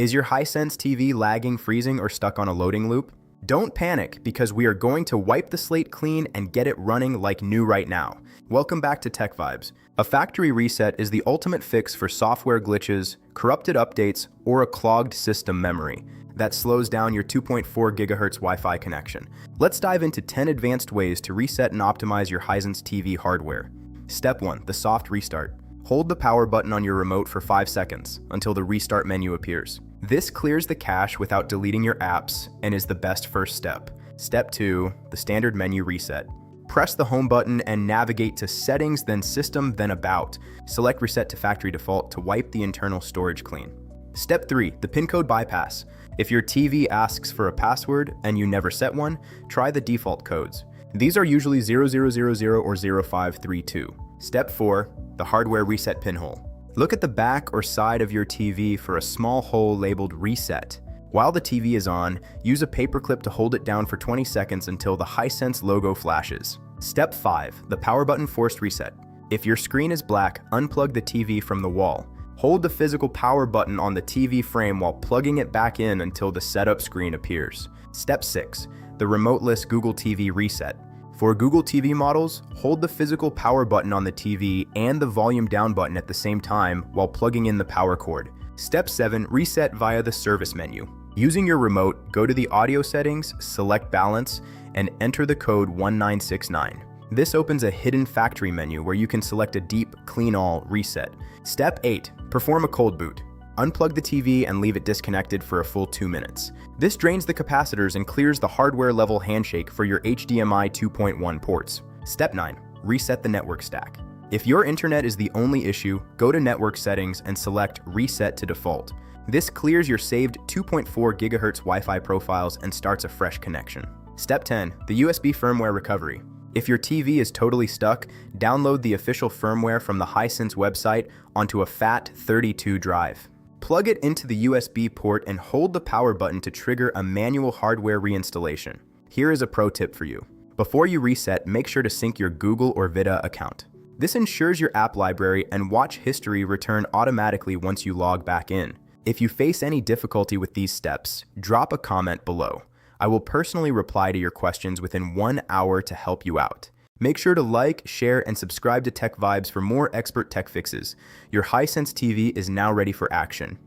Is your Hisense TV lagging, freezing, or stuck on a loading loop? Don't panic, because we are going to wipe the slate clean and get it running like new right now. Welcome back to Tech Vibes. A factory reset is the ultimate fix for software glitches, corrupted updates, or a clogged system memory that slows down your 2.4 GHz Wi-Fi connection. Let's dive into 10 advanced ways to reset and optimize your Hisense TV hardware. Step 1. The soft restart. Hold the power button on your remote for 5 seconds until the restart menu appears. This clears the cache without deleting your apps and is the best first step. Step 2. The standard menu reset. Press the home button and navigate to Settings, then System, then About. Select Reset to Factory Default to wipe the internal storage clean. Step 3. The PIN code bypass. If your TV asks for a password and you never set one, try the default codes. These are usually 0000 or 0532. Step 4. The hardware reset pinhole. Look at the back or side of your TV for a small hole labeled Reset. While the TV is on, use a paperclip to hold it down for 20 seconds until the Hisense logo flashes. Step 5. The power button forced reset. If your screen is black, unplug the TV from the wall. Hold the physical power button on the TV frame while plugging it back in until the setup screen appears. Step 6. The remoteless Google TV reset. For Google TV models, hold the physical power button on the TV and the volume down button at the same time while plugging in the power cord. Step 7. Reset via the service menu. Using your remote, go to the audio settings, select balance, and enter the code 1969. This opens a hidden factory menu where you can select a deep, clean all reset. Step 8. Perform a cold boot. Unplug the TV and leave it disconnected for a full 2 minutes. This drains the capacitors and clears the hardware-level handshake for your HDMI 2.1 ports. Step 9. Reset the network stack. If your internet is the only issue, go to Network Settings and select Reset to Default. This clears your saved 2.4 GHz Wi-Fi profiles and starts a fresh connection. Step 10. The USB firmware recovery. If your TV is totally stuck, download the official firmware from the Hisense website onto a FAT32 drive. Plug it into the USB port and hold the power button to trigger a manual hardware reinstallation. Here is a pro tip for you. Before you reset, make sure to sync your Google or Vita account. This ensures your app library and watch history return automatically once you log back in. If you face any difficulty with these steps, drop a comment below. I will personally reply to your questions within 1 hour to help you out. Make sure to like, share, and subscribe to Tech Vibes for more expert tech fixes. Your Hisense TV is now ready for action.